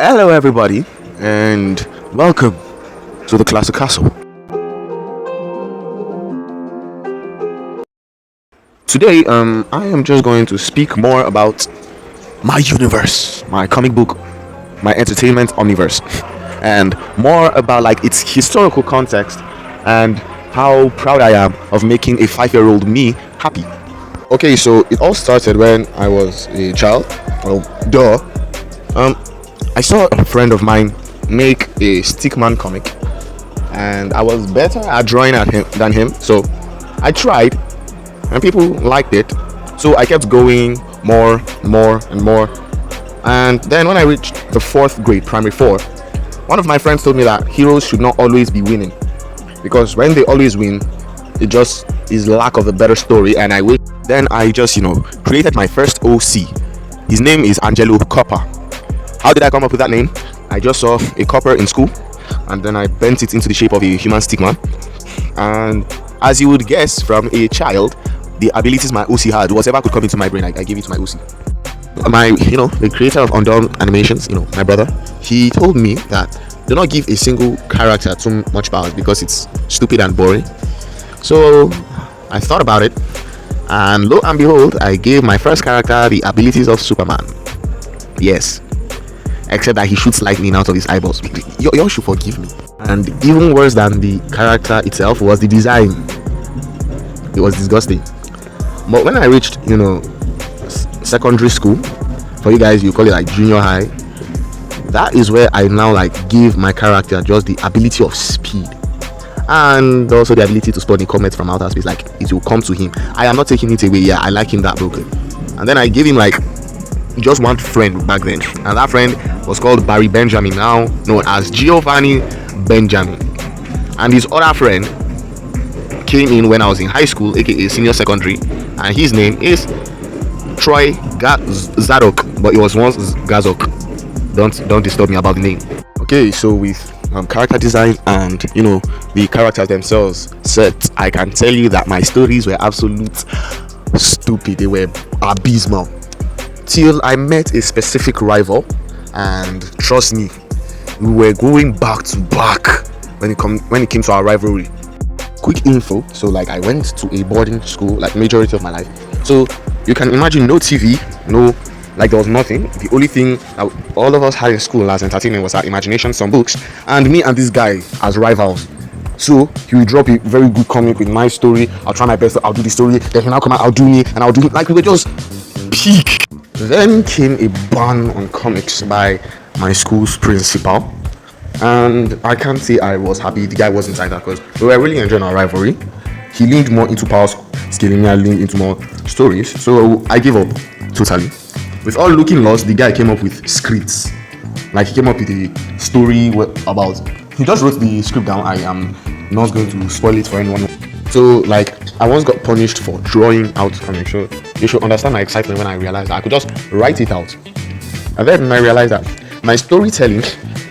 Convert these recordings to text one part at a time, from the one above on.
Hello, everybody, and welcome to the Classic Castle. Today, I am just going to speak more about my universe, my comic book, my entertainment omniverse, and more about like its historical context and how proud I am of making a 5-year-old me happy. Okay, so it all started when I was a child. Well, duh. Um, I saw a friend of mine make a Stickman comic, and I was better at drawing at him than him. So I tried, and people liked it. So I kept going more, and more. And then when I reached the fourth grade, primary four, one of my friends told me that heroes should not always be winning, because when they always win, it just is lack of a better story. And I wish. Then I just created my first OC. His name is Angelo Copper. How did I come up with that name? I just saw a copper in school, and then I bent it into the shape of a human stickman. And as you would guess from a child, the abilities my OC had, whatever could come into my brain, I gave it to my OC. The creator of Undone Animations, my brother, he told me that do not give a single character too much power because it's stupid and boring. So I thought about it, and lo and behold, I gave my first character the abilities of Superman. Yes, except that he shoots lightning out of his eyeballs. Y'all should forgive me. And even worse than the character itself was the design. It was disgusting. But when I reached, secondary school, for you guys, you call it like junior high, that is where I now give my character just the ability of speed, and also the ability to spawn a comet from outer space. Like, it will come to him. I am not taking it away. Yeah, I like him that broken. And then I gave him just one friend back then, and that friend was called Barry Benjamin, now known as Giovanni Benjamin. And his other friend came in when I was in high school, aka senior secondary, and his name is Troy Zadok, but it was once Gazok. Don't disturb me about the name. Okay, so with character design and the characters themselves set, I can tell you that my stories were absolute stupid. They were abysmal till I met a specific rival, and trust me, we were going back to back when it came to our rivalry. Quick info: so I went to a boarding school majority of my life, so you can imagine no TV, there was nothing. The only thing that all of us had in school as entertainment was our imagination, some books, and me and this guy as rivals. So he will drop a very good comic with my story. I'll try my best. I'll do the story. Then he'll now come out. I'll do me, and I'll do him. We were just peak. Then came a ban on comics by my school's principal, and I can't say I was happy. The guy wasn't either, because we were really enjoying our rivalry. He leaned more into power scaling, I leaned into more stories. So I gave up totally. With all looking lost, the guy came up with scripts. He came up with a story about. He just wrote the script down. I am not going to spoil it for anyone. So I once got punished for drawing out comics. So you should understand my excitement when I realized that I could just write it out. And then I realized that my storytelling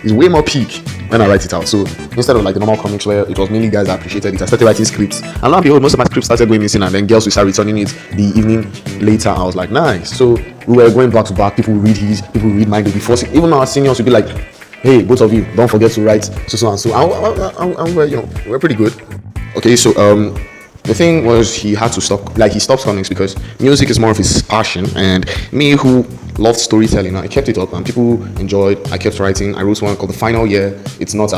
is way more peak when I write it out. So instead of the normal comics where it was mainly guys that appreciated it, I started writing scripts. And lo and behold, most of my scripts started going missing, and then girls will start returning it the evening later. I was like, nice. So we were going back to back. People will read his, people will read mine. They'll be forcing. Even our seniors would be like, hey, both of you, don't forget to write so and so. And we're pretty good. Okay, so the thing was, he had to stop. He stopped comics because music is more of his passion, and me, who loved storytelling, I kept it up, and people enjoyed. I kept writing. I wrote one called The Final Year. It's not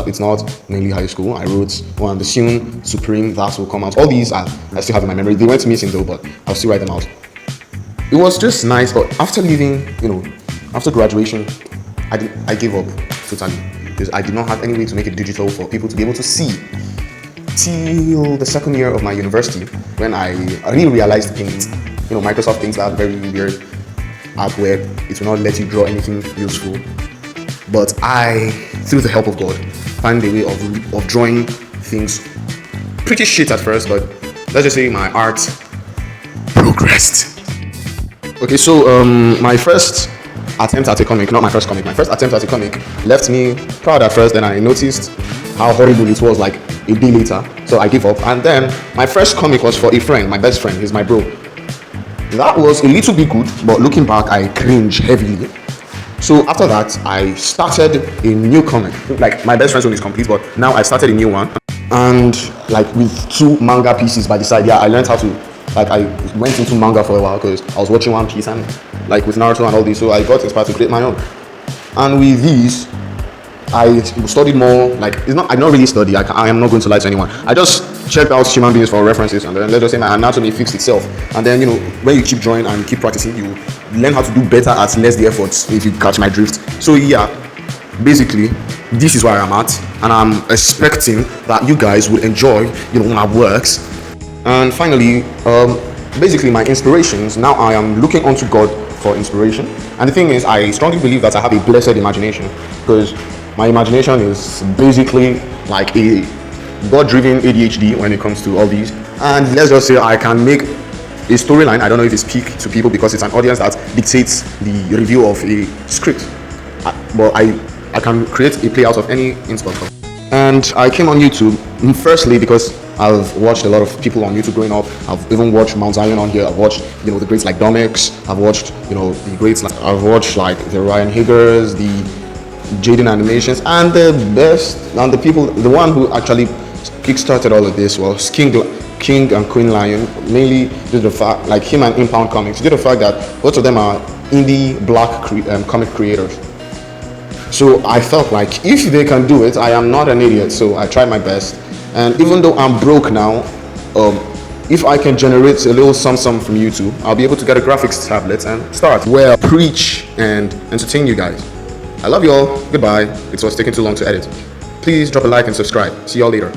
mainly high school. I wrote one, The Soon Supreme, that will come out. All these I still have in my memory. They went missing though, but I'll still write them out. It was just nice, but after leaving, after graduation, I gave up totally, because I did not have any way to make it digital for people to be able to see. Till the second year of my university, when I really realized Paint. Microsoft Paint, that very weird app where it will not let you draw anything useful. But I, through the help of God, found a way of drawing things pretty shit at first, but let's just say my art progressed. Okay, so my first attempt at a comic, not my first comic, my first attempt at a comic left me proud at first. Then I noticed how horrible it was a day later, so I gave up. And then my first comic was for a friend, my best friend, he's my bro. That was a little bit good, but looking back, I cringe heavily. So after that, I started a new comic. Like my best friend's one is complete, but now I started a new one, and like with 2 manga pieces by the side. Yeah, I learned how to. Like I went into manga for a while because I was watching One Piece and like with Naruto and all this, so I got inspired to create my own. And with these, I studied more. Like it's not. I don't really study. I am not going to lie to anyone. I just checked out human beings for references, and then let's just say my anatomy fixed itself. And then when you keep drawing and keep practicing, you learn how to do better at less the efforts. If you catch my drift. So yeah, basically, this is where I'm at, and I'm expecting that you guys would enjoy my works. And finally, basically my inspirations. Now I am looking onto God for inspiration. And the thing is, I strongly believe that I have a blessed imagination because my imagination is basically like a God-driven ADHD when it comes to all these. And let's just say I can make a storyline. I don't know if it's peak to people because it's an audience that dictates the review of a script. But I can create a play out of any inspo. And I came on YouTube firstly because I've watched a lot of people on YouTube growing up. I've even watched Mount Zion on here. I've watched the greats like Domex. I've watched the greats like I've watched like the Ryan Higgers, the Jaden Animations, and the best and the one who actually kickstarted all of this was King and Queen Lion, mainly due to the fact like him and Impound Comics, due to the fact that both of them are indie black comic creators. So I felt like if they can do it, I am not an idiot. So I tried my best. And even though I'm broke now, if I can generate a little sum from YouTube, I'll be able to get a graphics tablet and start. Well, preach and entertain you guys. I love you all. Goodbye. It was taking too long to edit. Please drop a like and subscribe. See y'all later.